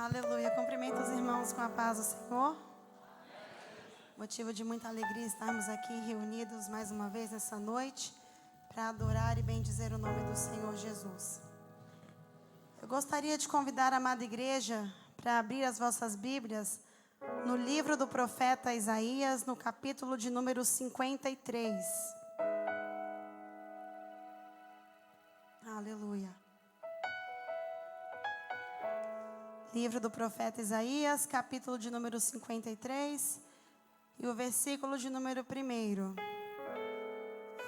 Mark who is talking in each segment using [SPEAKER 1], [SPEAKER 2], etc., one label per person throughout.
[SPEAKER 1] Aleluia. Cumprimento os irmãos com a paz do Senhor. Motivo de muita alegria estarmos aqui reunidos mais uma vez nessa noite para adorar e bendizer o nome do Senhor Jesus. Eu gostaria de convidar a amada igreja para abrir as vossas Bíblias no livro do profeta Isaías, no capítulo de número 53. Aleluia. Livro do profeta Isaías, capítulo de número 53 e o versículo de número 1.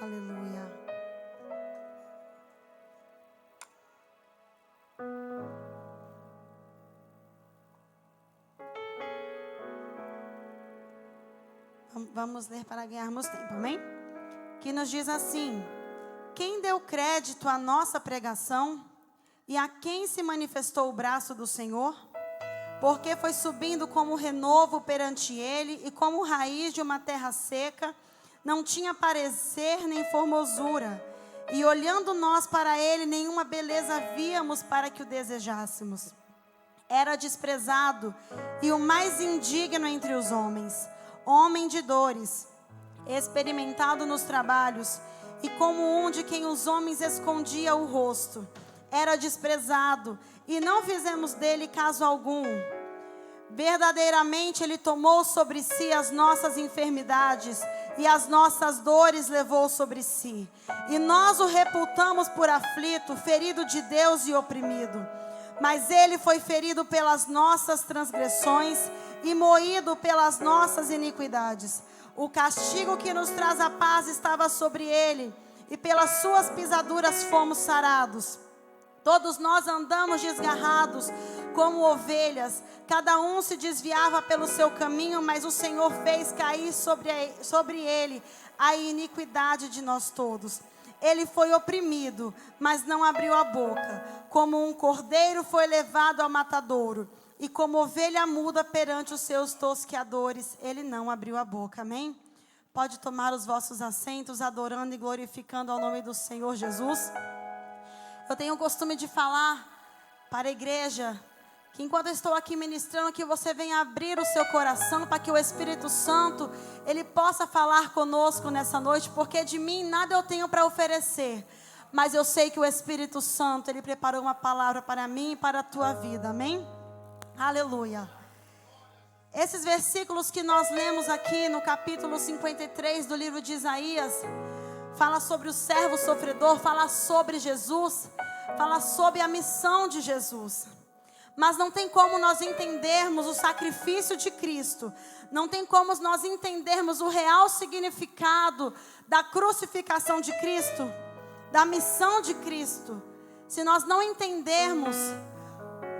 [SPEAKER 1] Aleluia. Vamos ler para ganharmos tempo, amém? Que nos diz assim: quem deu crédito à nossa pregação? E a quem se manifestou o braço do Senhor? Porque foi subindo como renovo perante ele, e como raiz de uma terra seca, não tinha parecer nem formosura. E olhando nós para ele, nenhuma beleza víamos para que o desejássemos. Era desprezado e o mais indigno entre os homens, homem de dores, experimentado nos trabalhos, e como um de quem os homens escondia o rosto. Era desprezado, e não fizemos dele caso algum. Verdadeiramente ele tomou sobre si as nossas enfermidades, e as nossas dores levou sobre si. E nós o reputamos por aflito, ferido de Deus e oprimido. Mas ele foi ferido pelas nossas transgressões, e moído pelas nossas iniquidades. O castigo que nos traz a paz estava sobre ele, e pelas suas pisaduras fomos sarados. Todos nós andamos desgarrados como ovelhas, cada um se desviava pelo seu caminho, mas o Senhor fez cair sobre ele a iniquidade de nós todos. Ele foi oprimido, mas não abriu a boca. Como um cordeiro foi levado ao matadouro, e como ovelha muda perante os seus tosqueadores, ele não abriu a boca. Amém? Pode tomar os vossos assentos, adorando e glorificando ao nome do Senhor Jesus. Eu tenho o costume de falar para a igreja que enquanto eu estou aqui ministrando, que você venha abrir o seu coração para que o Espírito Santo, ele possa falar conosco nessa noite, porque de mim nada eu tenho para oferecer, mas eu sei que o Espírito Santo, ele preparou uma palavra para mim e para a tua vida, amém? Aleluia. Esses versículos que nós lemos aqui no capítulo 53 do livro de Isaías, fala sobre o servo sofredor, fala sobre Jesus, fala sobre a missão de Jesus. Mas não tem como nós entendermos o sacrifício de Cristo, não tem como nós entendermos o real significado da crucificação de Cristo, da missão de Cristo, se nós não entendermos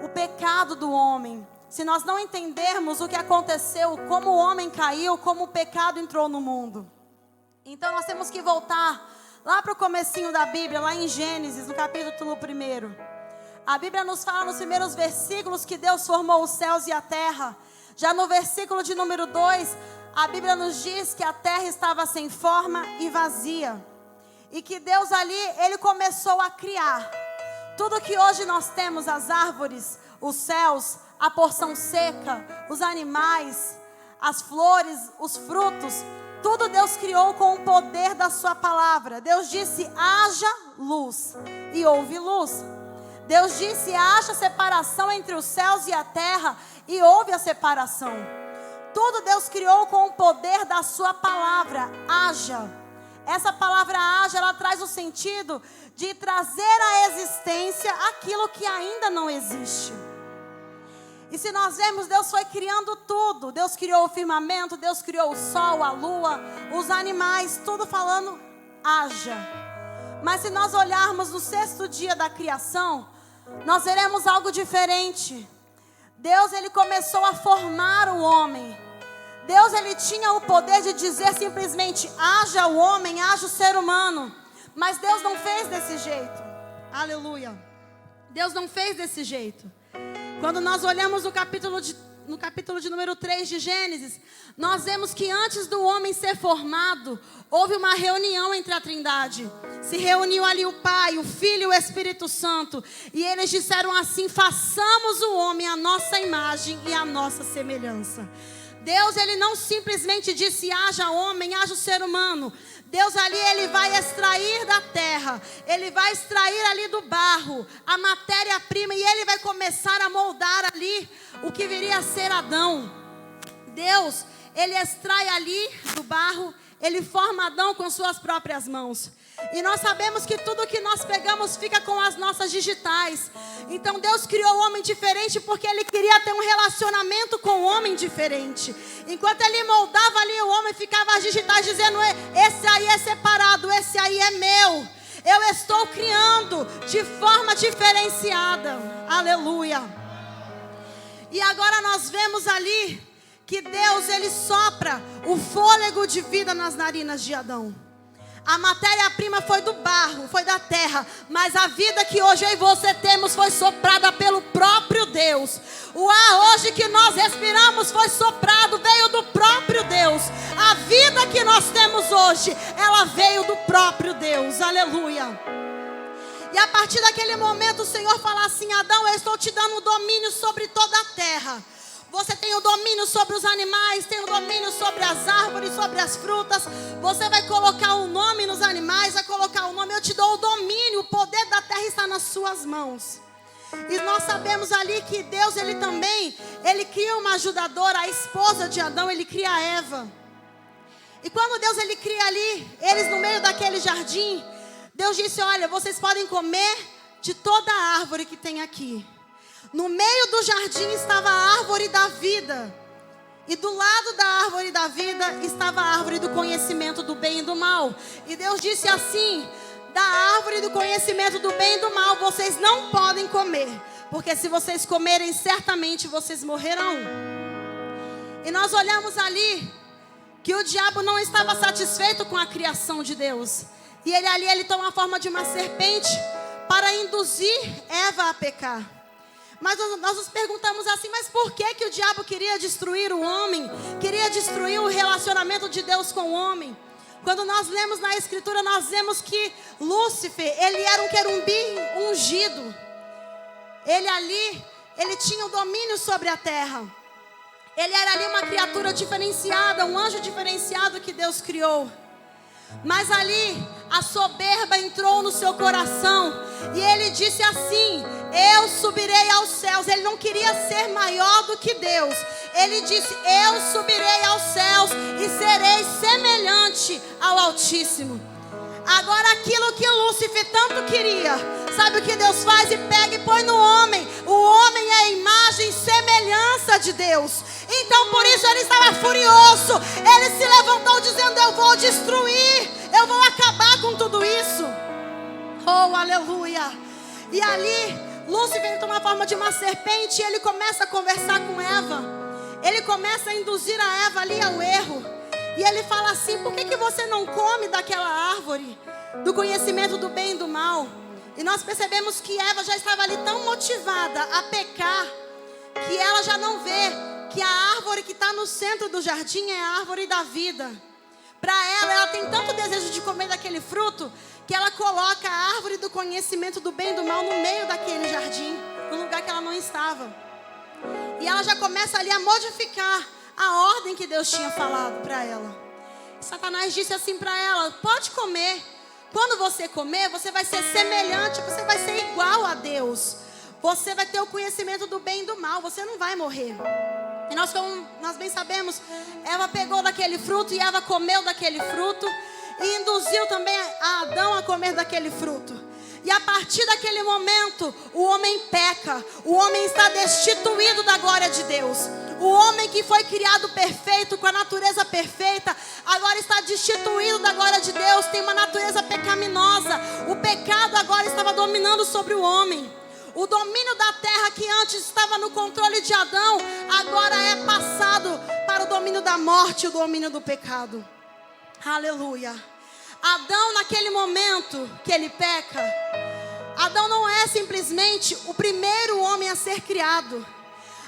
[SPEAKER 1] o pecado do homem, se nós não entendermos o que aconteceu, como o homem caiu, como o pecado entrou no mundo. Então nós temos que voltar lá para o comecinho da Bíblia, lá em Gênesis, no capítulo 1. A Bíblia nos fala nos primeiros versículos que Deus formou os céus e a terra. Já no versículo de número 2, a Bíblia nos diz que a terra estava sem forma e vazia. E que Deus ali, ele começou a criar. Tudo que hoje nós temos, as árvores, os céus, a porção seca, os animais, as flores, os frutos, tudo Deus criou com o poder da sua palavra. Deus disse, haja luz, e houve luz. Deus disse, haja separação entre os céus e a terra, e houve a separação. Tudo Deus criou com o poder da sua palavra, haja. Essa palavra haja, ela traz o sentido de trazer à existência aquilo que ainda não existe. E se nós vemos, Deus foi criando tudo. Deus criou o firmamento, Deus criou o sol, a lua, os animais, tudo falando, haja. Mas se nós olharmos no 6º dia da criação, nós veremos algo diferente. Deus, ele começou a formar o homem. Deus, ele tinha o poder de dizer simplesmente, haja o homem, haja o ser humano. Mas Deus não fez desse jeito. Aleluia. Deus não fez desse jeito. Quando nós olhamos o capítulo no capítulo de número 3 de Gênesis, nós vemos que antes do homem ser formado, houve uma reunião entre a Trindade. Se reuniu ali o Pai, o Filho e o Espírito Santo. E eles disseram assim: façamos o homem à nossa imagem e à nossa semelhança. Deus, ele não simplesmente disse: haja homem, haja o ser humano. Deus ali, ele vai extrair da terra, ele vai extrair ali do barro a matéria-prima, e ele vai começar a moldar ali o que viria a ser Adão. Deus, ele extrai ali do barro, ele forma Adão com suas próprias mãos. E nós sabemos que tudo que nós pegamos fica com as nossas digitais. Então Deus criou o homem diferente porque Ele queria ter um relacionamento com o homem diferente. Enquanto Ele moldava ali o homem, ficava as digitais dizendo: esse aí é separado, esse aí é meu. Eu estou criando de forma diferenciada. Aleluia. E agora nós vemos ali que Deus, ele sopra o fôlego de vida nas narinas de Adão. A matéria-prima foi do barro, foi da terra, mas a vida que hoje eu e você temos foi soprada pelo próprio Deus. O ar hoje que nós respiramos foi soprado, veio do próprio Deus. A vida que nós temos hoje, ela veio do próprio Deus. Aleluia. E a partir daquele momento o Senhor fala assim: Adão, eu estou te dando o domínio sobre toda a terra. Você tem o domínio sobre os animais, tem o domínio sobre as árvores, sobre as frutas. Você vai colocar o nome nos animais, vai colocar o nome. Eu te dou o domínio, o poder da terra está nas suas mãos. E nós sabemos ali que Deus, ele também, ele cria uma ajudadora, a esposa de Adão, ele cria a Eva. E quando Deus, ele cria ali, eles no meio daquele jardim, Deus disse: olha, vocês podem comer de toda a árvore que tem aqui. No meio do jardim estava a árvore da vida. E do lado da árvore da vida estava a árvore do conhecimento do bem e do mal. E Deus disse assim: da árvore do conhecimento do bem e do mal vocês não podem comer, porque se vocês comerem, certamente vocês morrerão. E nós olhamos ali que o diabo não estava satisfeito com a criação de Deus. E ele toma a forma de uma serpente para induzir Eva a pecar. Mas nós nos perguntamos assim: mas por que o diabo queria destruir o homem? Queria destruir o relacionamento de Deus com o homem? Quando nós lemos na Escritura, nós vemos que Lúcifer, ele era um querubim ungido. Ele tinha o domínio sobre a terra. Ele era ali uma criatura diferenciada, um anjo diferenciado que Deus criou. Mas ali a soberba entrou no seu coração e ele disse assim: eu subirei aos céus. Ele não queria ser maior do que Deus. Ele disse: eu subirei aos céus e serei semelhante ao Altíssimo. Agora aquilo que Lúcifer tanto queria, sabe o que Deus faz? E pega e põe no homem. O homem é a imagem e semelhança de Deus. Então por isso ele estava furioso. Ele se levantou dizendo: eu vou destruir, eu vou acabar com tudo isso. Oh, aleluia. E ali Lúcifer toma a forma de uma serpente e ele começa a conversar com Eva. Ele começa a induzir a Eva ali ao erro. E ele fala assim: por que você não come daquela árvore do conhecimento do bem e do mal? E nós percebemos que Eva já estava ali tão motivada a pecar, que ela já não vê que a árvore que está no centro do jardim é a árvore da vida. Para ela tem tanto desejo de comer daquele fruto, que ela coloca a árvore do conhecimento do bem e do mal no meio daquele jardim, no lugar que ela não estava. E ela já começa ali a modificar a ordem que Deus tinha falado para ela. Satanás disse assim para ela: pode comer. Quando você comer, você vai ser semelhante, você vai ser igual a Deus. Você vai ter o conhecimento do bem e do mal, você não vai morrer. E nós, como nós bem sabemos, Eva pegou daquele fruto e Eva comeu daquele fruto e induziu também a Adão a comer daquele fruto. E a partir daquele momento, o homem peca. O homem está destituído da glória de Deus. O homem que foi criado perfeito, com a natureza perfeita, agora está destituído da glória de Deus. Tem uma natureza pecaminosa. O pecado agora estava dominando sobre o homem. O domínio da terra que antes estava no controle de Adão, agora é passado para o domínio da morte e o domínio do pecado. Aleluia. Adão, naquele momento que ele peca, Adão não é simplesmente o primeiro homem a ser criado.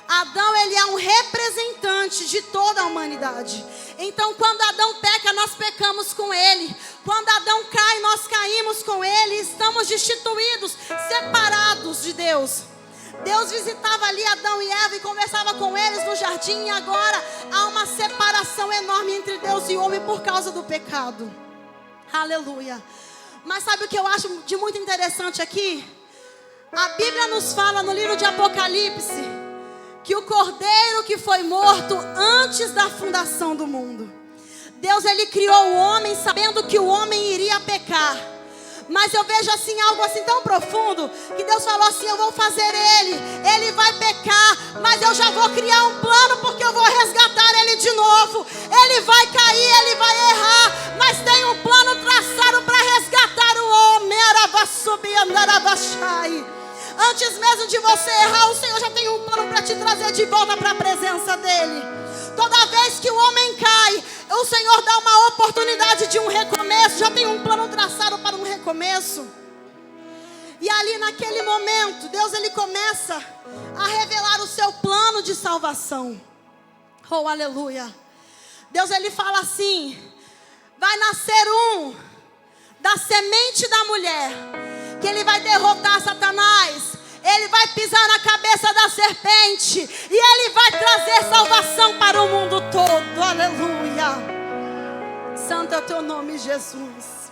[SPEAKER 1] Adão, ele é um representante de toda a humanidade. Então, quando Adão peca, nós pecamos com ele. Quando Adão cai, nós caímos com ele. Estamos destituídos, separados de Deus. Deus visitava ali Adão e Eva e conversava com eles no jardim. E agora há uma separação enorme entre Deus e o homem por causa do pecado. Aleluia. Mas sabe o que eu acho de muito interessante aqui? A Bíblia nos fala no livro de Apocalipse que o cordeiro que foi morto antes da fundação do mundo. Deus, ele criou o homem sabendo que o homem iria pecar. Mas eu vejo assim, algo assim tão profundo, que Deus falou assim: eu vou fazer ele vai pecar, mas eu já vou criar um plano, porque eu vou resgatar ele de novo. Ele vai cair, ele vai errar, mas tem um plano traçado para resgatar o homem. Antes mesmo de você errar, o Senhor já tem um plano para te trazer de volta para a presença dele. Toda vez que o homem cai, o Senhor dá uma oportunidade de um recomeço. Já tem um plano traçado para um recomeço. E ali naquele momento, Deus, ele começa a revelar o seu plano de salvação. Oh, aleluia. Deus, ele fala assim: vai nascer um da semente da mulher, que ele vai derrotar Satanás. Ele vai pisar na cabeça da serpente e ele vai trazer salvação para o mundo todo. Aleluia. Santo é o teu nome, Jesus.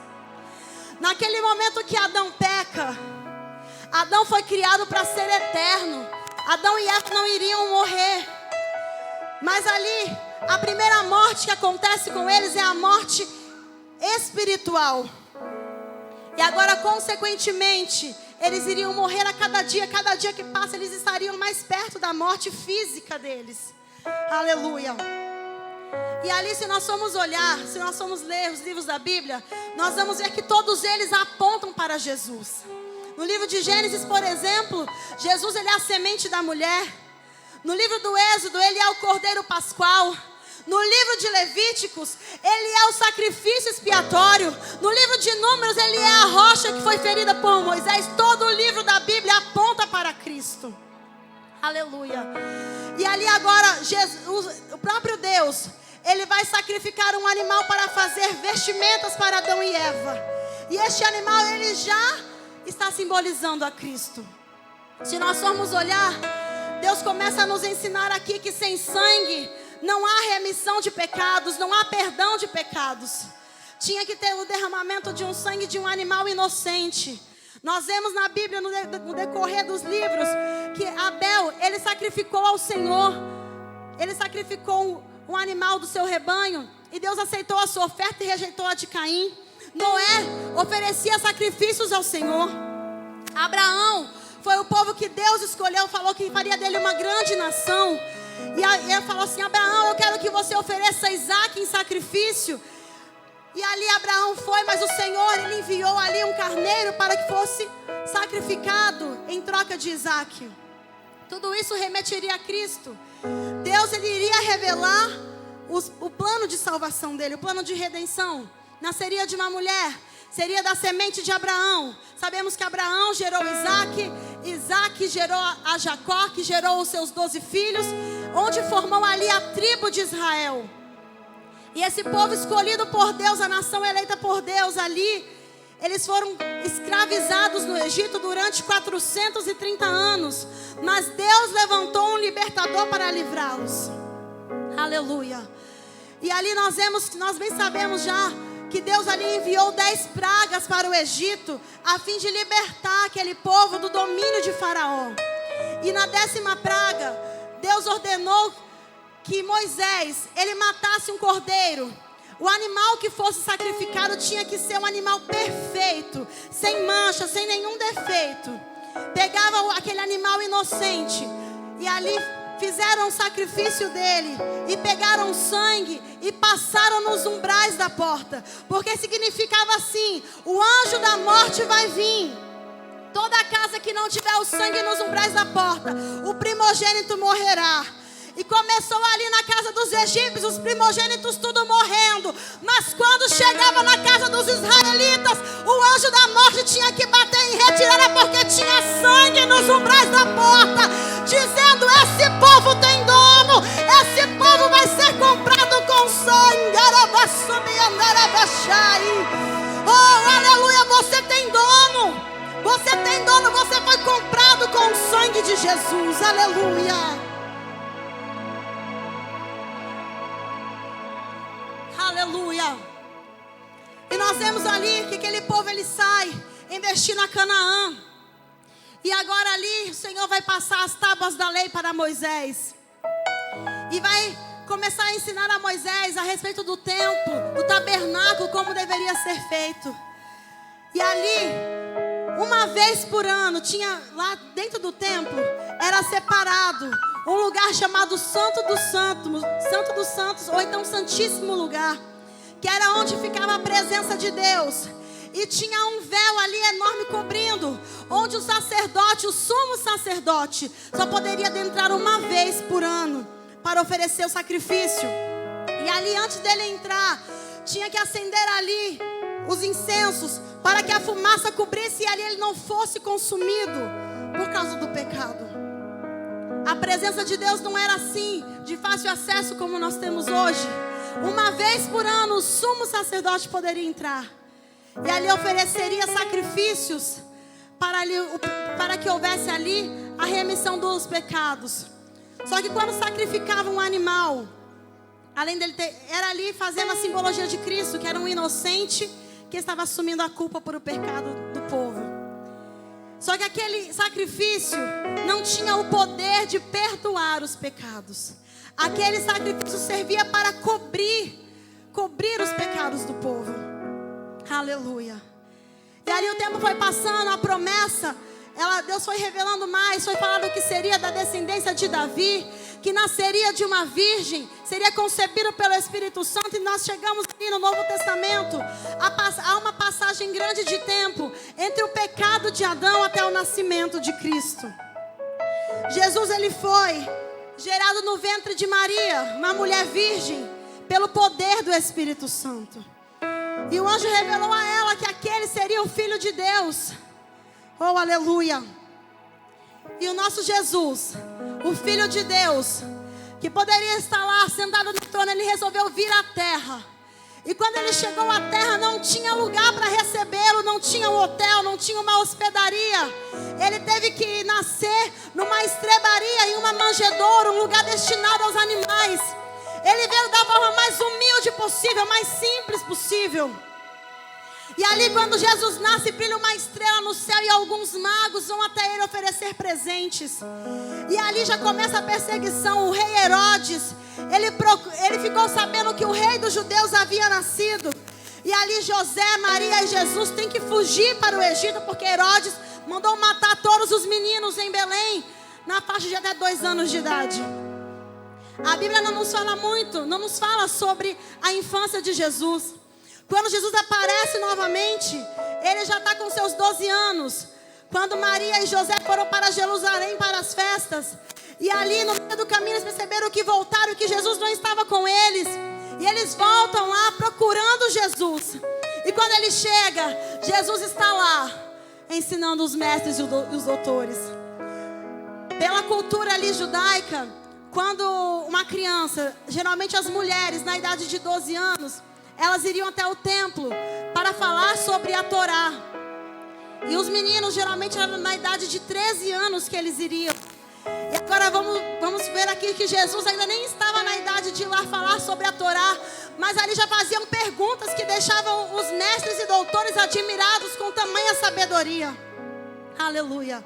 [SPEAKER 1] Naquele momento que Adão peca, Adão foi criado para ser eterno. Adão e Eva não iriam morrer. Mas ali, a primeira morte que acontece com eles é a morte espiritual. E agora, consequentemente, eles iriam morrer a cada dia que passa, eles estariam mais perto da morte física deles. Aleluia. E ali, se nós formos olhar, se nós formos ler os livros da Bíblia, nós vamos ver que todos eles apontam para Jesus. No livro de Gênesis, por exemplo, Jesus, ele é a semente da mulher. No livro do Êxodo, ele é o cordeiro pascual. No livro de Levíticos, ele é o sacrifício expiatório. No livro de Números, ele é a rocha que foi ferida por Moisés. Todo o livro da Bíblia aponta para Cristo. Aleluia. E ali agora, Jesus, o próprio Deus, ele vai sacrificar um animal para fazer vestimentas para Adão e Eva. E este animal, ele já está simbolizando a Cristo. Se nós formos olhar, Deus começa a nos ensinar aqui que sem sangue não há remissão de pecados, não há perdão de pecados. Tinha que ter o derramamento de um sangue de um animal inocente. Nós vemos na Bíblia, no decorrer dos livros, que Abel, ele sacrificou ao Senhor. Ele sacrificou um animal do seu rebanho. E Deus aceitou a sua oferta e rejeitou a de Caim. Noé oferecia sacrifícios ao Senhor. Abraão foi o povo que Deus escolheu, falou que faria dele uma grande nação. E ele falou assim: Abraão, eu quero que você ofereça Isaac em sacrifício. E ali Abraão foi, mas o Senhor, ele enviou ali um carneiro para que fosse sacrificado em troca de Isaac. Tudo isso remeteria a Cristo. Deus, ele iria revelar o plano de salvação dele, o plano de redenção. Nasceria de uma mulher, seria da semente de Abraão. Sabemos que Abraão gerou Isaac, Isaac gerou a Jacó, que gerou os seus 12 filhos, onde formou ali a tribo de Israel. E esse povo escolhido por Deus, a nação eleita por Deus ali, eles foram escravizados no Egito durante 430 anos. Mas Deus levantou um libertador para livrá-los. Aleluia. E ali nós bem sabemos já que Deus ali enviou 10 pragas para o Egito, a fim de libertar aquele povo do domínio de Faraó. E na 10ª praga, Deus ordenou que Moisés, ele matasse um cordeiro. O animal que fosse sacrificado tinha que ser um animal perfeito, sem mancha, sem nenhum defeito. Pegavam aquele animal inocente e ali fizeram o sacrifício dele e pegaram sangue e passaram nos umbrais da porta, porque significava assim: o anjo da morte vai vir. Toda casa que não tiver o sangue nos umbrais da porta, o primogênito morrerá. E começou ali na casa dos egípcios, os primogênitos tudo morrendo. Mas quando chegava na casa dos israelitas, o anjo da morte tinha que bater em retirada, porque tinha sangue nos umbrais da porta, dizendo: esse povo Você tem dono, você foi comprado com o sangue de Jesus. Aleluia. Aleluia. E nós vemos ali que aquele povo, ele sai em destino a Canaã. E agora ali o Senhor vai passar as tábuas da lei para Moisés. E vai começar a ensinar a Moisés a respeito do templo, do tabernáculo, como deveria ser feito. E ali, uma vez por ano, tinha lá dentro do templo, era separado um lugar chamado Santo dos Santos, ou então Santíssimo Lugar, que era onde ficava a presença de Deus. E tinha um véu ali enorme cobrindo, onde o sacerdote, o sumo sacerdote, só poderia adentrar uma vez por ano para oferecer o sacrifício. E ali, antes dele entrar, tinha que acender ali os incensos, para que a fumaça cobrisse e ali ele não fosse consumido por causa do pecado. A presença de Deus não era assim, de fácil acesso como nós temos hoje. Uma vez por ano o sumo sacerdote poderia entrar, e ali ofereceria sacrifícios para que houvesse ali a remissão dos pecados. Só que quando sacrificava um animal, além dele era ali fazendo a simbologia de Cristo, que era um inocente que estava assumindo a culpa por o pecado do povo. Só que aquele sacrifício não tinha o poder de perdoar os pecados. Aquele sacrifício servia para cobrir os pecados do povo. Aleluia. E ali o tempo foi passando, a promessa, Deus foi revelando mais, foi falando que seria da descendência de Davi, que nasceria de uma virgem, seria concebido pelo Espírito Santo. E nós chegamos ali no Novo Testamento, há uma passagem grande de tempo entre o pecado de Adão até o nascimento de Cristo. Jesus, ele foi gerado no ventre de Maria, uma mulher virgem, pelo poder do Espírito Santo. E o anjo revelou a ela que aquele seria o Filho de Deus. Oh, aleluia. E o nosso Jesus, o Filho de Deus, que poderia estar lá sentado no trono, ele resolveu vir à terra. E quando ele chegou à terra, não tinha lugar para recebê-lo, não tinha um hotel, não tinha uma hospedaria. Ele teve que nascer numa estrebaria, em uma manjedoura, um lugar destinado aos animais. Ele veio da forma mais humilde possível, mais simples possível. E ali, quando Jesus nasce, brilha uma estrela no céu e alguns magos vão até ele oferecer presentes. E ali já começa a perseguição. O rei Herodes, ele ficou sabendo que o rei dos judeus havia nascido. E ali José, Maria e Jesus têm que fugir para o Egito, porque Herodes mandou matar todos os meninos em Belém, na faixa de até 2 anos de idade. A Bíblia não nos fala muito, não nos fala sobre a infância de Jesus. Quando Jesus aparece novamente, ele já está com seus 12 anos. Quando Maria e José foram para Jerusalém para as festas, e ali no meio do caminho eles perceberam que voltaram, que Jesus não estava com eles. E eles voltam lá procurando Jesus. E quando ele chega, Jesus está lá ensinando os mestres e os doutores. Pela cultura ali judaica, quando uma criança, geralmente as mulheres na idade de 12 anos, elas iriam até o templo para falar sobre a Torá. E os meninos geralmente eram na idade de 13 anos que eles iriam. E agora vamos ver aqui que Jesus ainda nem estava na idade de ir lá falar sobre a Torá, mas ali já faziam perguntas que deixavam os mestres e doutores admirados com tamanha sabedoria. Aleluia.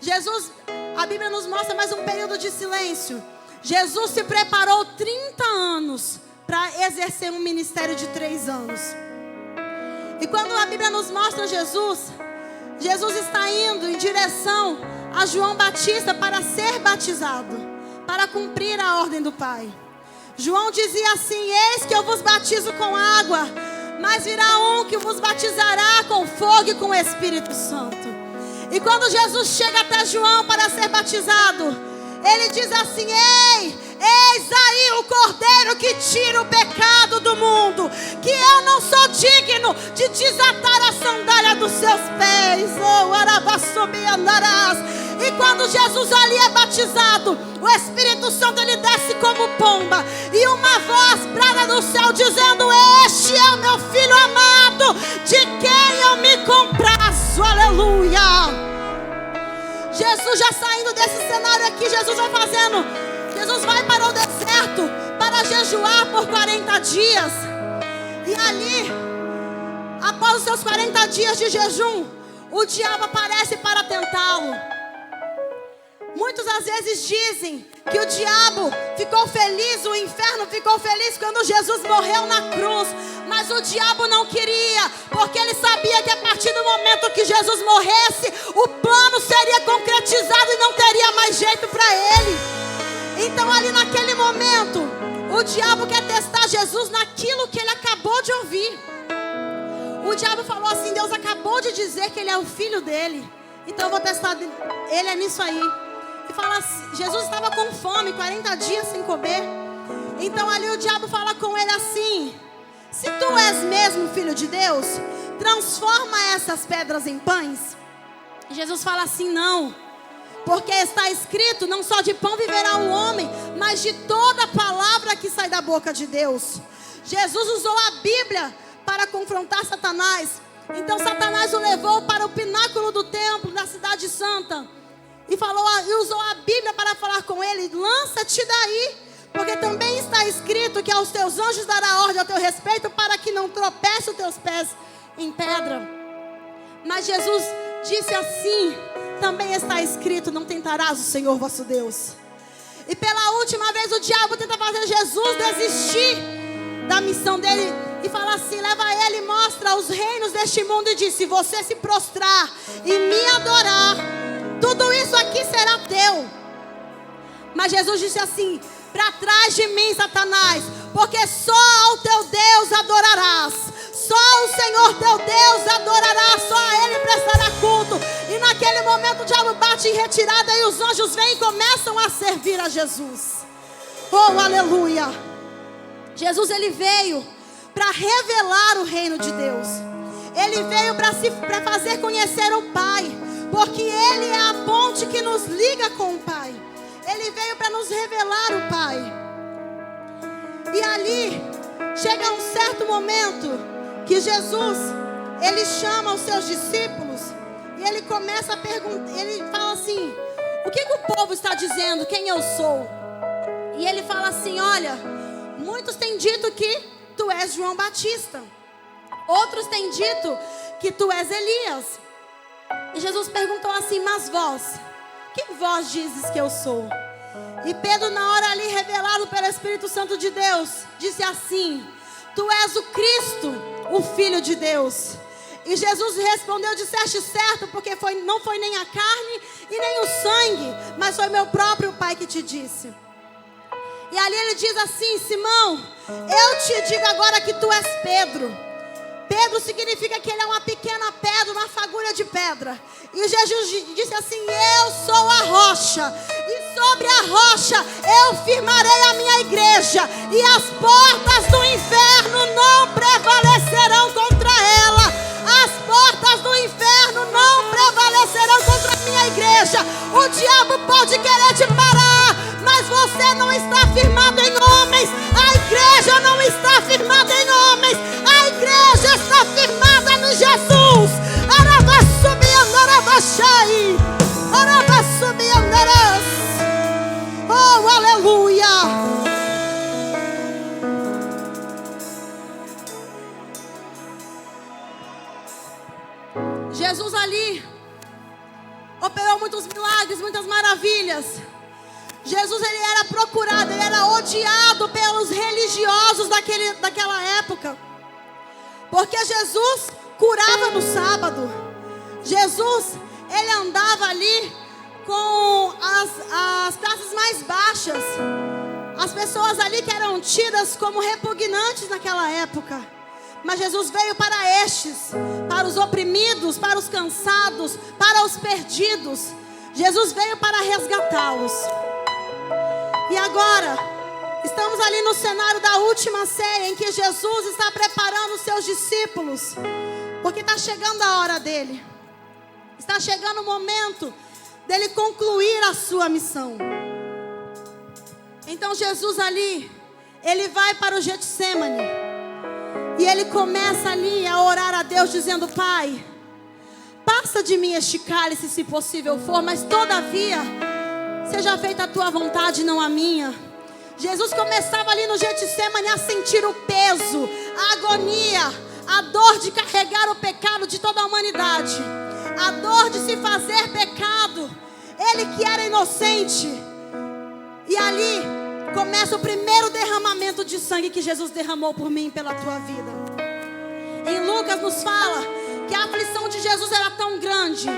[SPEAKER 1] Jesus, a Bíblia nos mostra mais um período de silêncio. Jesus se preparou 30 anos para exercer um ministério de 3 anos. E quando a Bíblia nos mostra Jesus está indo em direção a João Batista para ser batizado, para cumprir a ordem do Pai. João dizia assim: eis que eu vos batizo com água, mas virá um que vos batizará com fogo e com o Espírito Santo. E quando Jesus chega até João para ser batizado, ele diz assim: eis aí o Cordeiro que tira o pecado do mundo, que eu não sou digno de desatar a sandália dos seus pés. Oh, arabassobi andarás. E quando Jesus ali é batizado, o Espírito Santo ele desce como pomba, e uma voz brada do céu dizendo: este é o meu Filho amado, de quem eu me comprazo. Aleluia. Jesus já saindo desse cenário aqui, Jesus vai fazendo. Jesus vai para o deserto para jejuar por 40 dias. E ali, após os seus 40 dias de jejum, o diabo aparece para tentá-lo. Muitos às vezes dizem que o diabo ficou feliz, o inferno ficou feliz quando Jesus morreu na cruz. Mas o diabo não queria, porque ele sabia que a partir do momento que Jesus morresse, o plano seria concretizado e não teria mais jeito para ele. Então ali naquele momento, o diabo quer testar Jesus naquilo que ele acabou de ouvir. O diabo falou assim: Deus acabou de dizer que ele é o filho dele, então eu vou testar ele nisso aí. E fala assim, Jesus estava com fome, 40 dias sem comer. Então ali o diabo fala com ele assim: se tu és mesmo filho de Deus, transforma essas pedras em pães. E Jesus fala assim: não, porque está escrito, não só de pão viverá o homem, mas de toda palavra que sai da boca de Deus. Jesus usou a Bíblia para confrontar Satanás. Então Satanás o levou para o pináculo do templo da cidade santa e usou a Bíblia para falar com ele: lança-te daí, porque também está escrito que aos teus anjos dará ordem ao teu respeito, para que não tropece os teus pés em pedra. Mas Jesus disse assim: também está escrito, não tentarás o Senhor vosso Deus. E pela última vez o diabo tenta fazer Jesus desistir da missão dele e fala assim: leva ele, mostra os reinos deste mundo e diz: se você se prostrar e me adorar, tudo isso aqui será teu. Mas Jesus disse assim: para trás de mim, Satanás, porque só ao teu Deus adorarás, só o Senhor teu Deus adorarás, só a Ele prestará culto. E naquele momento o diabo bate em retirada e os anjos vêm e começam a servir a Jesus. Oh, aleluia! Jesus, ele veio para revelar o reino de Deus. Ele veio para fazer conhecer o Pai, porque Ele é a ponte que nos liga com o Pai. Ele veio para nos revelar o Pai. E ali chega um certo momento que Jesus, ele chama os seus discípulos e ele começa a perguntar. Ele fala assim: o que o povo está dizendo, quem eu sou? E ele fala assim: olha, muitos têm dito que tu és João Batista, outros têm dito que tu és Elias. E Jesus perguntou assim: mas vós, quem vós dizes que eu sou? E Pedro, na hora ali revelado pelo Espírito Santo de Deus, disse assim: tu és o Cristo, o Filho de Deus. E Jesus respondeu: disseste certo, porque não foi nem a carne e nem o sangue, mas foi meu próprio Pai que te disse. E ali ele diz assim: Simão, eu te digo agora que tu és Pedro. Pedro significa que ele é uma pequena pedra, uma fagulha de pedra. E Jesus disse assim: eu sou a rocha, e sobre a rocha eu firmarei a minha igreja, e as portas do inferno não prevalecerão contra ela. As portas do inferno não prevalecerão contra a minha igreja. O diabo pode querer te parar, mas você não está firmado em homens. A igreja não está firmada em homens. A igreja está firmada em Jesus. Oh, aleluia! Jesus ali operou muitos milagres, muitas maravilhas. Jesus, ele era procurado, ele era odiado pelos religiosos daquela época, porque Jesus curava no sábado. Jesus, ele andava ali com as classes mais baixas, as pessoas ali que eram tidas como repugnantes naquela época. Mas Jesus veio para estes, para os oprimidos, para os cansados, para os perdidos. Jesus veio para resgatá-los. E agora, estamos ali no cenário da última ceia, em que Jesus está preparando os seus discípulos, porque está chegando a hora dele. Está chegando o momento dele concluir a sua missão. Então Jesus ali, ele vai para o Getsemane. E ele começa ali a orar a Deus dizendo: Pai, passa de mim este cálice, se possível for, mas todavia, seja feita a tua vontade, não a minha. Jesus começava ali no Getsemane a sentir o peso, a agonia, a dor de carregar o pecado de toda a humanidade, a dor de se fazer pecado. Ele que era inocente. E ali começa o primeiro derramamento de sangue que Jesus derramou por mim e pela tua vida. Em Lucas nos fala que a aflição de Jesus era tão grande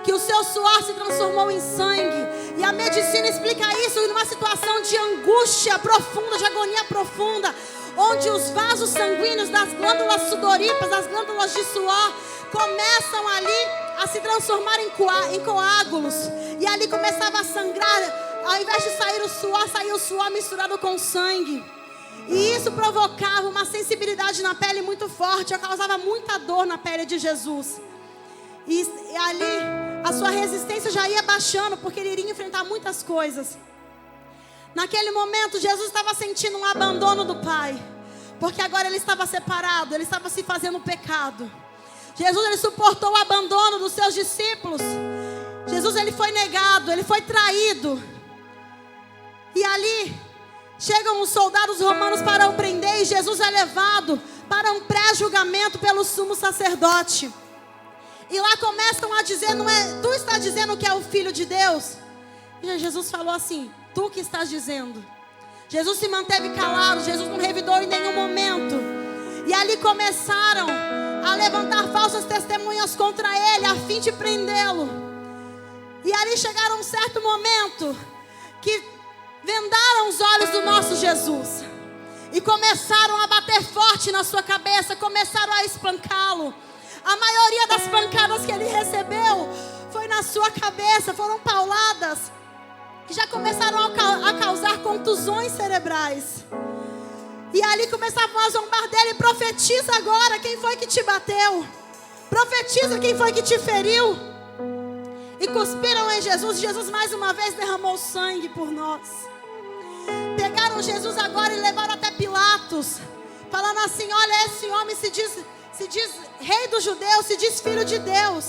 [SPEAKER 1] que o seu suor se transformou em sangue. E a medicina explica isso numa situação de angústia profunda, de agonia profunda, onde os vasos sanguíneos das glândulas sudoríparas, das glândulas de suor, começam ali a se transformar em coágulos. E ali começava a sangrar. Ao invés de sair o suor, saía o suor misturado com sangue. E isso provocava uma sensibilidade na pele muito forte, causava muita dor na pele de Jesus. E ali a sua resistência já ia baixando, porque ele iria enfrentar muitas coisas. Naquele momento, Jesus estava sentindo um abandono do Pai, porque agora ele estava separado, ele estava se fazendo pecado. Jesus, ele suportou o abandono dos seus discípulos. Jesus, ele foi negado, ele foi traído. E ali chegam os soldados romanos para o prender, e Jesus é levado para um pré-julgamento pelo sumo sacerdote. E lá começam a dizer, não é, tu estás dizendo que é o Filho de Deus? E Jesus falou assim, tu que estás dizendo. Jesus se manteve calado, Jesus não revidou em nenhum momento. E ali começaram a levantar falsas testemunhas contra ele, a fim de prendê-lo. E ali chegaram um certo momento que vendaram os olhos do nosso Jesus e começaram a bater forte na sua cabeça, começaram a espancá-lo. A maioria das pancadas que ele recebeu foi na sua cabeça, foram pauladas que já começaram a causar contusões cerebrais. E ali começavam a zombar dele. Profetiza agora quem foi que te bateu, profetiza quem foi que te feriu. E cuspiram em Jesus. Jesus mais uma vez derramou sangue por nós. Pegaram Jesus agora e levaram até Pilatos, falando assim, olha, esse homem se diz rei dos judeus, se diz filho de Deus.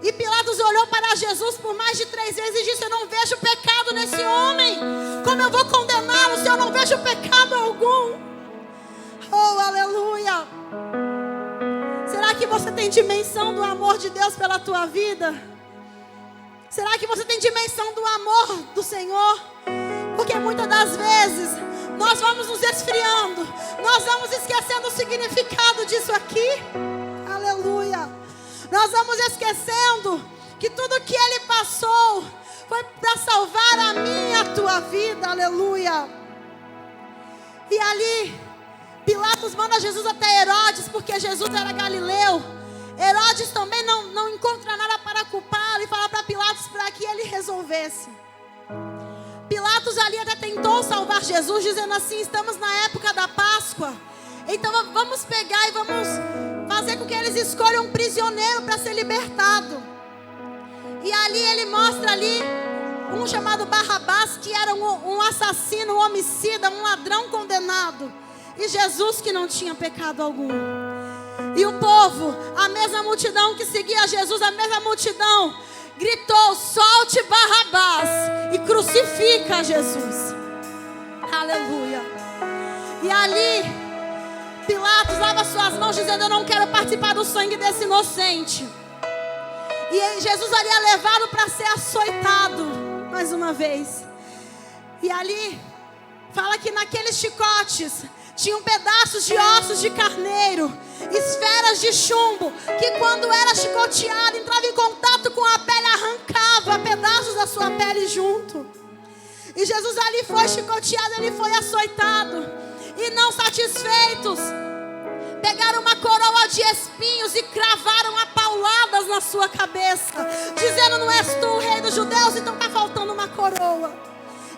[SPEAKER 1] E Pilatos olhou para Jesus por mais de 3 vezes e disse, eu não vejo pecado nesse homem, como eu vou condená-lo se eu não vejo pecado algum? Oh, aleluia. Será que você tem dimensão do amor de Deus pela tua vida? Será que você tem dimensão do amor do Senhor? Porque muitas das vezes nós vamos nos esfriando, nós vamos esquecendo o significado disso aqui. Aleluia. Nós vamos esquecendo que tudo que Ele passou foi para salvar a minha e a tua vida. Aleluia. E ali Pilatos manda Jesus até Herodes, porque Jesus era galileu. Herodes também não encontra nada para culpá-lo e fala para Pilatos para que ele resolvesse. Pilatos ali até tentou salvar Jesus, dizendo assim, estamos na época da Páscoa, então vamos pegar e vamos fazer com que eles escolham um prisioneiro para ser libertado. E ali ele mostra ali um chamado Barrabás, que era um assassino, um homicida, um ladrão condenado, e Jesus que não tinha pecado algum. E o povo, a mesma multidão que seguia Jesus, a mesma multidão gritou, solte Barrabás e crucifica Jesus. Aleluia. E ali Pilatos lava suas mãos dizendo, eu não quero participar do sangue desse inocente. E Jesus ali é levado para ser açoitado mais uma vez. E ali fala que naqueles chicotes tinham pedaços de ossos de carneiro, esferas de chumbo, que quando era chicoteado, entrava em contato com a pele, arrancava pedaços da sua pele junto. E Jesus ali foi chicoteado, ele foi açoitado. E não satisfeitos, pegaram uma coroa de espinhos e cravaram a pauladas na sua cabeça, dizendo, não és tu o rei dos judeus, então está faltando uma coroa.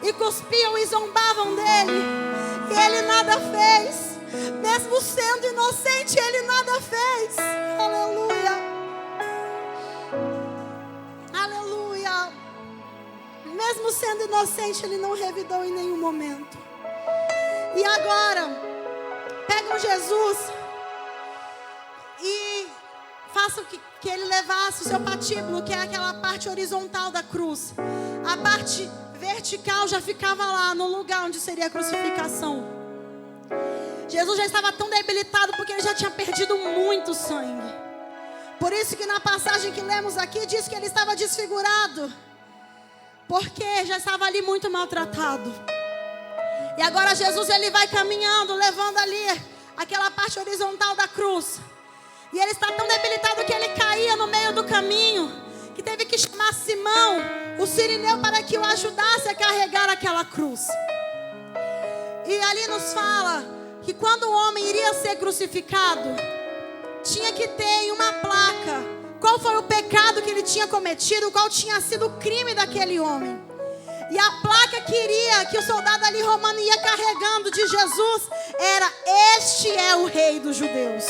[SPEAKER 1] E cuspiam e zombavam dele. E ele nada fez. Mesmo sendo inocente, ele nada fez. Aleluia. Aleluia. Mesmo sendo inocente, ele não revidou em nenhum momento. E agora, pegam Jesus e faz faço que ele levasse o seu patíbulo, que é aquela parte horizontal da cruz. A parte vertical já ficava lá no lugar onde seria a crucificação. Jesus já estava tão debilitado porque ele já tinha perdido muito sangue. Por isso que na passagem que lemos aqui diz que ele estava desfigurado, porque já estava ali muito maltratado. E agora Jesus ele vai caminhando, levando ali aquela parte horizontal da cruz. E ele está tão debilitado que ele caía no meio do caminho, que teve que chamar Simão, o sirineu, para que o ajudasse a carregar aquela cruz. E ali nos fala que quando o homem iria ser crucificado, tinha que ter em uma placa qual foi o pecado que ele tinha cometido, qual tinha sido o crime daquele homem. E a placa que o soldado ali romano ia carregando de Jesus era: este é o rei dos judeus.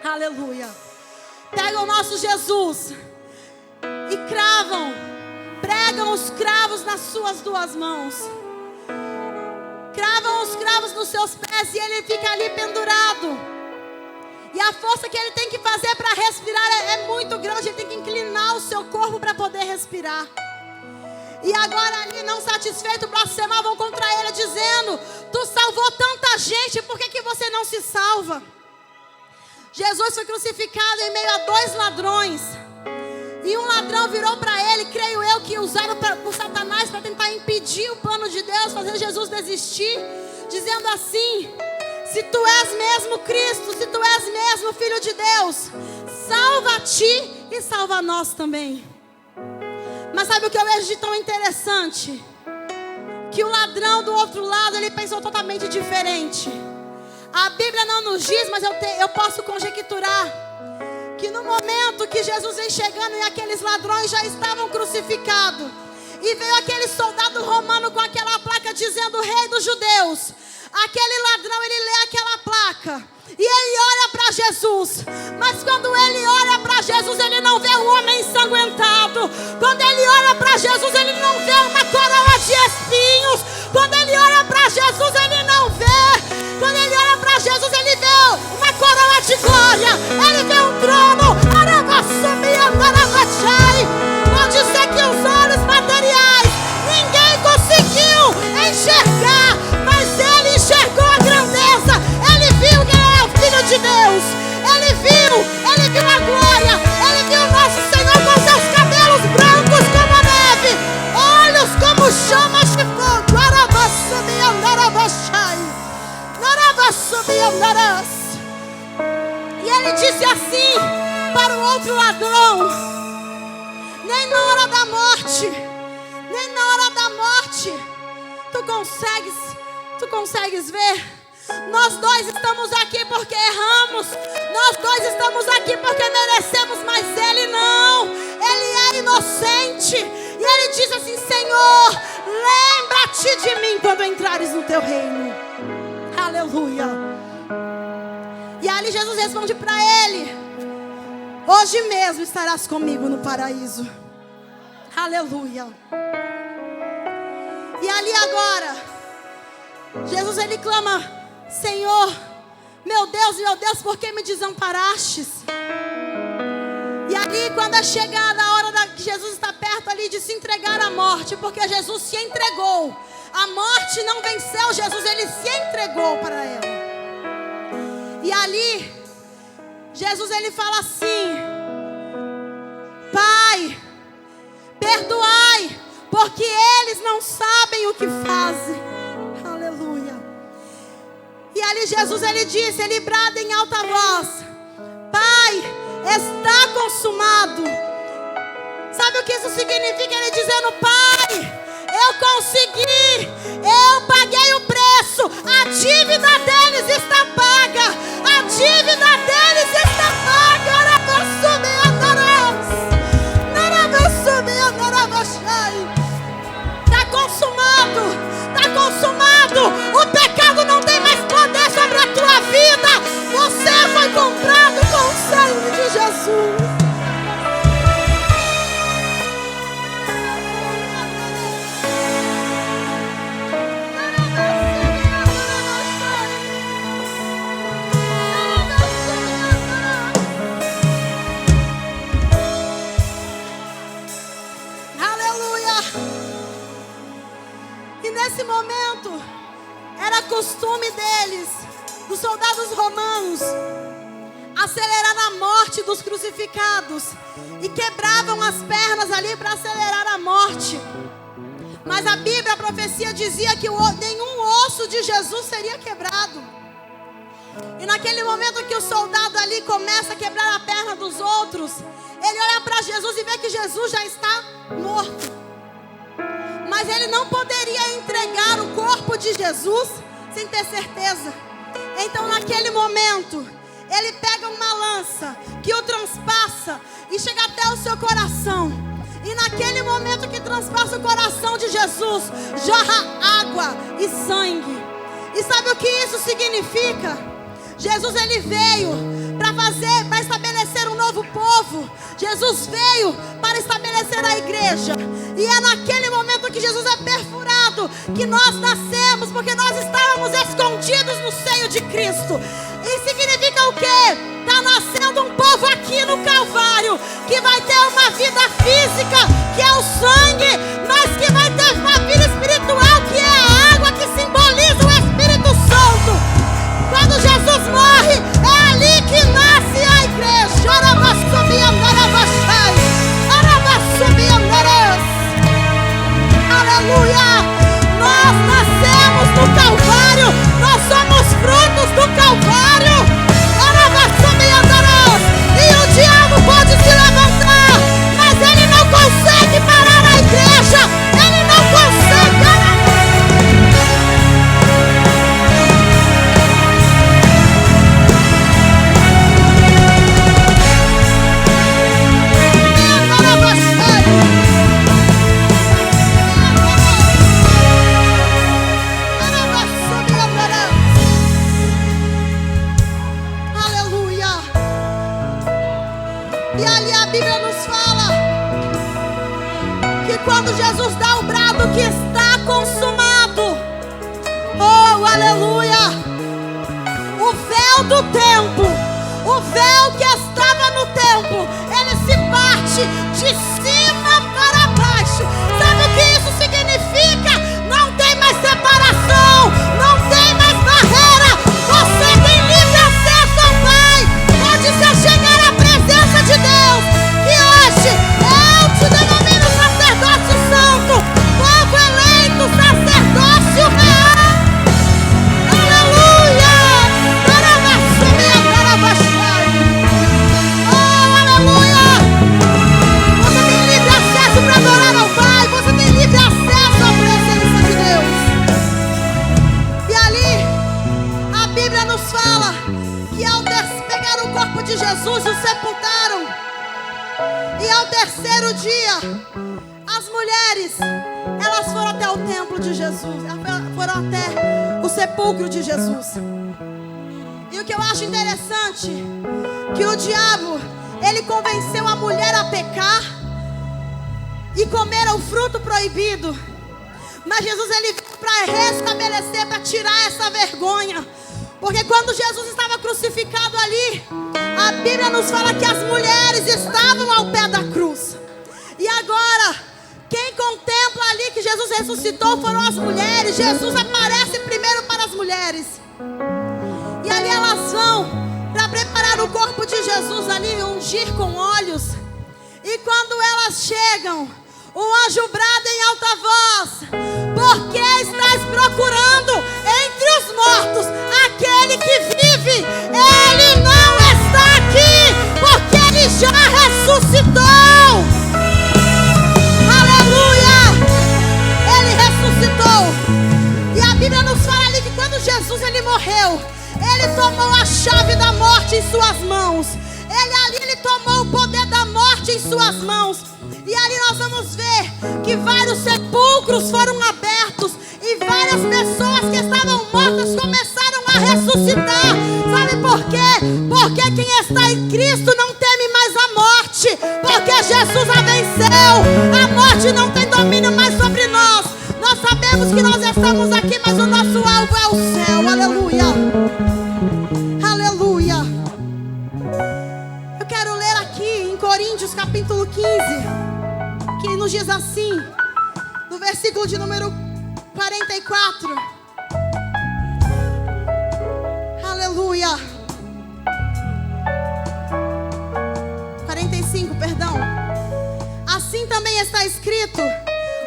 [SPEAKER 1] Aleluia. Pegam o nosso Jesus e pregam os cravos nas suas duas mãos, cravam os cravos nos seus pés e ele fica ali pendurado. E a força que ele tem que fazer para respirar é muito grande. Ele tem que inclinar o seu corpo para poder respirar. E agora ali, não satisfeito, blasfemavam contra ele, dizendo: tu salvou tanta gente, por que você não se salva? Jesus foi crucificado em meio a dois ladrões. E um ladrão virou para ele, creio eu que usaram por Satanás para tentar impedir o plano de Deus, fazer Jesus desistir, dizendo assim: se tu és mesmo Cristo, se tu és mesmo Filho de Deus, salva a ti e salva a nós também. Mas sabe o que eu vejo de tão interessante? Que o ladrão do outro lado, ele pensou totalmente diferente. A Bíblia não nos diz, mas eu posso conjecturar que no momento que Jesus vem chegando e aqueles ladrões já estavam crucificados, e veio aquele soldado romano com aquela placa dizendo: rei dos judeus, aquele ladrão, ele lê aquela placa e ele olha para Jesus. Mas quando ele olha para Jesus, ele não vê um homem ensanguentado. Quando ele olha para Jesus, ele não vê uma coroa de espinhos. Quando ele olha para Jesus, ele não vê. Quando ele olha para Jesus, ele vê uma coroa de glória. Ele vê um trono. Pode ser que os olhos materiais ninguém conseguiu enxergar, mas ele enxergou a grandeza. Ele viu que ele era o Filho de Deus. Ele viu a glória. Ele viu o nosso Senhor com seus cabelos brancos como a neve, olhos como chamas de fogo. E ele disse assim para o outro ladrão: nem na hora da morte, tu consegues ver? Nós dois estamos aqui porque erramos. Nós dois estamos aqui porque merecemos, mas ele não. Ele é inocente. E ele diz assim: Senhor, lembra-te de mim quando entrares no teu reino. Aleluia. E ali Jesus responde para ele: hoje mesmo estarás comigo no paraíso. Aleluia. E ali agora, Jesus ele clama: Senhor, meu Deus, por que me desamparastes? E ali quando é chegada a hora que Jesus está perto ali de se entregar à morte, porque Jesus se entregou. A morte não venceu Jesus, ele se entregou para ela. E ali, Jesus ele fala assim: Pai, perdoai, porque eles não sabem o que fazem. Aleluia. E ali Jesus ele disse, ele brada em alta voz: Pai, está consumado. Sabe o que isso significa? Ele dizendo: Pai, eu consegui, eu paguei o preço, a dívida deles está paga, a dívida deles está paga. Está consumado, está consumado. O pecado não tem mais poder sobre a tua vida. Você foi comprado com o sangue de Jesus. nesse momento, era costume deles, dos soldados romanos, acelerar a morte dos crucificados e quebravam as pernas ali para acelerar a morte. Mas a Bíblia, a profecia dizia que nenhum osso de Jesus seria quebrado. E naquele momento que o soldado ali começa a quebrar a perna dos outros, ele olha para Jesus e vê que Jesus já está morto. Mas ele não poderia entregar o corpo de Jesus sem ter certeza. Então naquele momento, ele pega uma lança que o transpassa e chega até o seu coração. E naquele momento que transpassa o coração de Jesus, jorra água e sangue. E sabe o que isso significa? Jesus, ele veio para estabelecer um novo povo. Jesus veio para estabelecer a igreja. E é naquele momento que Jesus é perfurado que nós nascemos, porque nós estávamos escondidos no seio de Cristo. E significa o quê? Está nascendo um povo aqui no Calvário que vai ter uma vida física, que é o sangue, mas que vai ter uma vida espiritual, que é a água, que simboliza o Espírito Santo. Quando Jesus morre, é ali que nasce a igreja. Aleluia! Nós nascemos no Calvário, nós somos frutos do Calvário. E o diabo pode se levantar, mas ele não consegue parar a igreja. Ele não consegue. E ali a Bíblia nos fala que quando Jesus dá o brado que está consumado, oh, aleluia, o véu do templo, o véu que estava no templo, ele se parte de cima para baixo. Sabe o que isso significa? Não tem mais separação, não tem mais barreira. Você tem livre acesso ao Pai. Pode se chegar à presença de Deus, que hoje eu te denomino sacerdócio santo, povo eleito, sacerdócio real. Aleluia! Oh, aleluia! Você tem livre acesso para adorar ao Pai, você tem livre acesso à presença de Deus. E ali a Bíblia nos fala que ao pegaram o corpo de Jesus e o sepultaram, e ao terceiro dia as mulheres, elas foram até o templo de Jesus, elas foram até o sepulcro de Jesus. E o que eu acho interessante, que o diabo, ele convenceu a mulher a pecar e comer o fruto proibido. Mas Jesus, ele veio para restabelecer, para tirar essa vergonha. Porque quando Jesus estava crucificado ali, a Bíblia nos fala que as mulheres estavam ao pé da cruz. E agora, quem contempla ali que Jesus ressuscitou foram as mulheres. Jesus aparece primeiro para as mulheres. E ali elas vão para preparar o corpo de Jesus ali, ungir com óleos. E quando elas chegam, o anjo brada em alta voz: por que estáis procurando entre os mortos aquele que vive? Ele não está aqui, porque ele já ressuscitou. Aleluia! Ele ressuscitou. E a Bíblia nos fala ali que quando Jesus, ele morreu, ele tomou a chave da morte em suas mãos. Ele tomou o poder da morte em suas mãos. E ali nós vamos ver que vários sepulcros foram abertos e várias pessoas que estavam mortas começaram a ressuscitar. Sabe por quê? Porque quem está em Cristo não teme mais a morte, porque Jesus a venceu. A morte não tem domínio mais sobre nós. Nós sabemos que nós estamos aqui, mas o nosso alvo é o céu. Aleluia. Aleluia. Eu quero ler aqui em Coríntios capítulo 15, que nos diz assim, no versículo de número 44. Aleluia. 45, perdão. Assim também está escrito: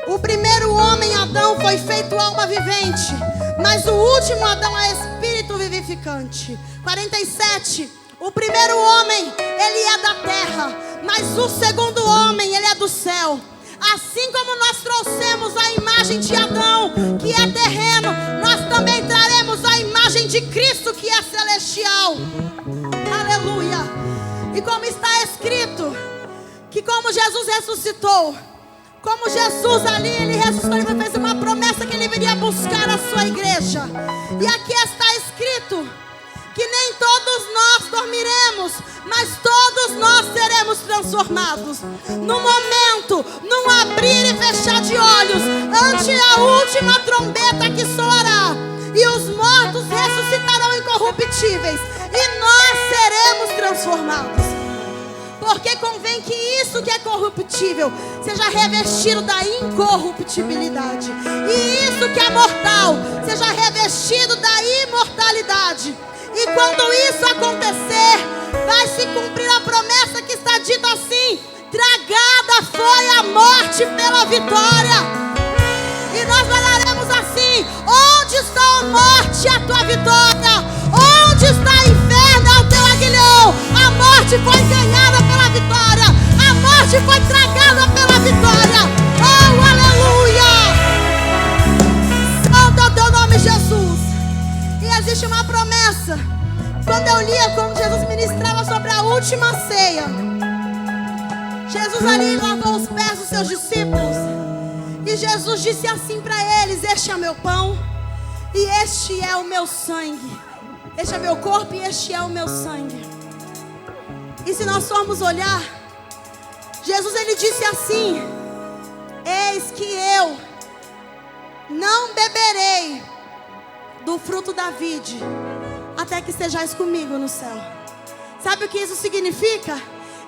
[SPEAKER 1] o primeiro homem, Adão, foi feito alma vivente, mas o último Adão é espírito vivificante. 47. O primeiro homem, ele é da terra, mas o segundo homem, ele é do céu. Assim como nós trouxemos a imagem de Adão, que é terreno, nós também traremos a imagem de Cristo, que é celestial. Aleluia. E como está escrito, que como Jesus ressuscitou, como Jesus ali, ele ressuscitou, ele fez uma promessa que ele viria buscar a sua igreja. E aqui está escrito que nem todos nós dormiremos, mas todos nós seremos transformados. No momento, num abrir e fechar de olhos, ante a última trombeta que soará, e os mortos ressuscitarão incorruptíveis, e nós seremos transformados. Porque convém que isso que é corruptível seja revestido da incorruptibilidade, e isso que é mortal seja revestido da imortalidade. E quando isso acontecer, vai se cumprir a promessa que está dita assim: tragada foi a morte pela vitória. E nós falaremos assim: onde está a morte, a tua vitória? Onde está o inferno, é o teu aguilhão? A morte foi ganhada pela vitória, a morte foi tragada pela vitória. Oh, aleluia! Santo é o teu nome, Jesus. E existe uma promessa. Quando eu lia como Jesus ministrava sobre a última ceia, Jesus ali lavou os pés dos seus discípulos, e Jesus disse assim para eles: este é meu pão e este é o meu sangue. Este é meu corpo e este é o meu sangue. E se nós formos olhar, Jesus ele disse assim: eis que eu não beberei do fruto da vide até que estejais comigo no céu. Sabe o que isso significa?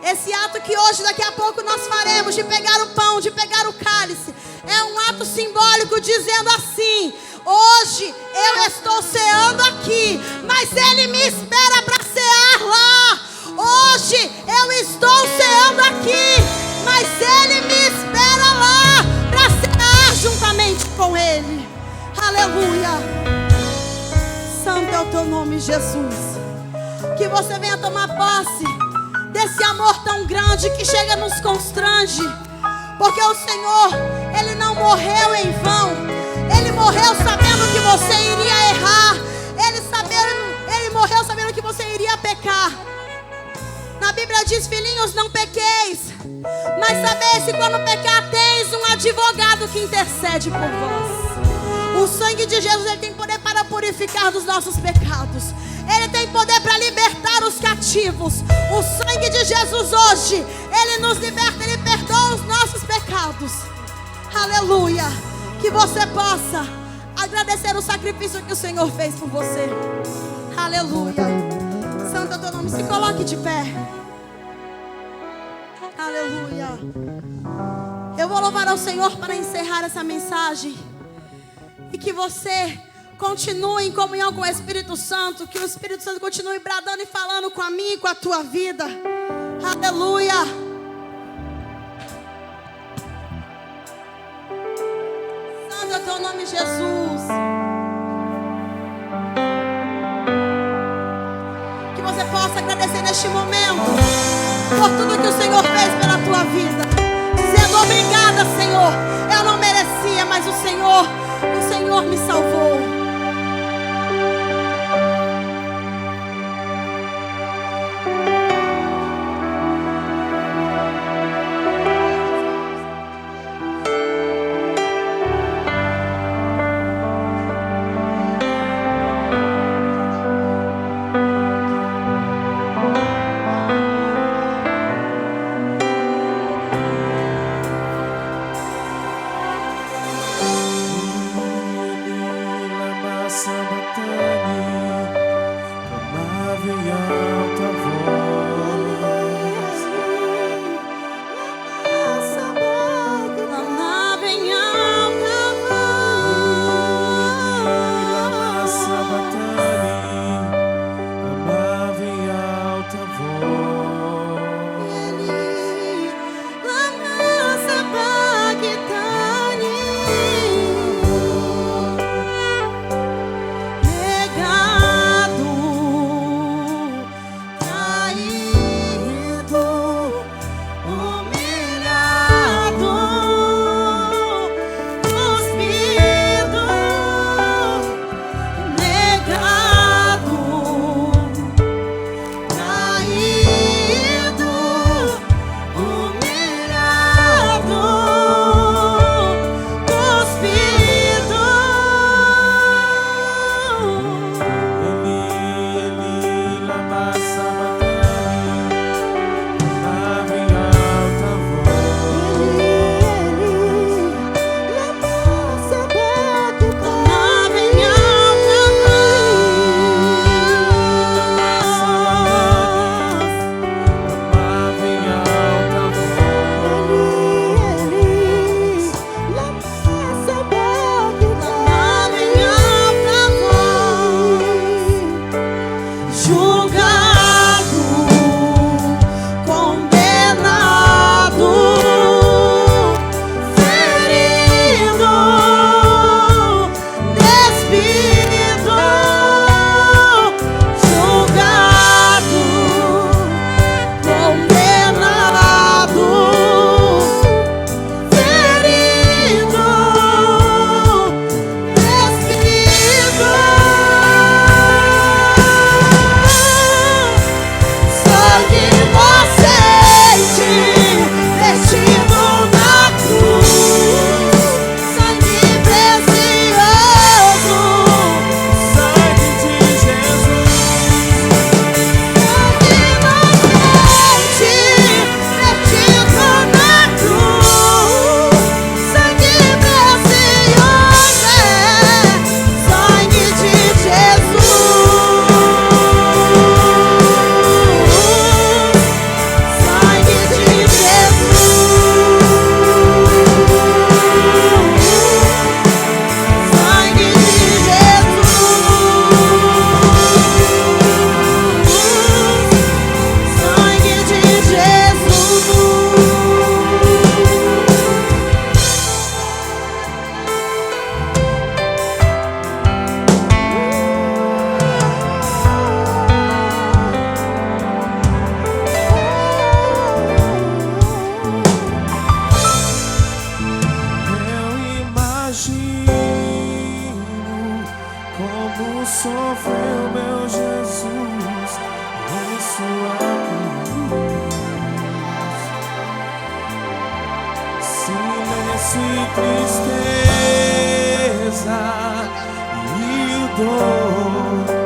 [SPEAKER 1] Esse ato que hoje, daqui a pouco nós faremos, de pegar o pão, de pegar o cálice, é um ato simbólico dizendo assim: hoje eu estou ceando aqui, mas Ele me espera para cear lá. Hoje eu estou ceando aqui, mas Ele me espera lá para cear juntamente com Ele. Aleluia. Santo é o teu nome, Jesus. Que você venha tomar posse desse amor tão grande que chega nos constrange. Porque o Senhor, Ele não morreu em vão. Ele morreu sabendo que você iria errar. Ele morreu sabendo que você iria pecar. Na Bíblia diz: filhinhos, não pequeis, mas sabeis que quando pecar tens um advogado que intercede por vós. O sangue de Jesus, ele tem poder para purificar dos nossos pecados. Ele tem poder para libertar os cativos. O sangue de Jesus hoje, ele nos liberta, ele perdoa os nossos pecados. Aleluia. Que você possa agradecer o sacrifício que o Senhor fez por você. Aleluia. Santo é o teu nome. Se coloque de pé. Aleluia. Eu vou louvar ao Senhor para encerrar essa mensagem. E que você continue em comunhão com o Espírito Santo. Que o Espírito Santo continue bradando e falando com a minha e com a tua vida. Aleluia. Santo é o teu nome, Jesus. Que você possa agradecer neste momento por tudo que o Senhor fez pela tua vida, dizendo: obrigada, Senhor. Eu não merecia, mas o Senhor me salvou.
[SPEAKER 2] sofrimento e tristeza e dor.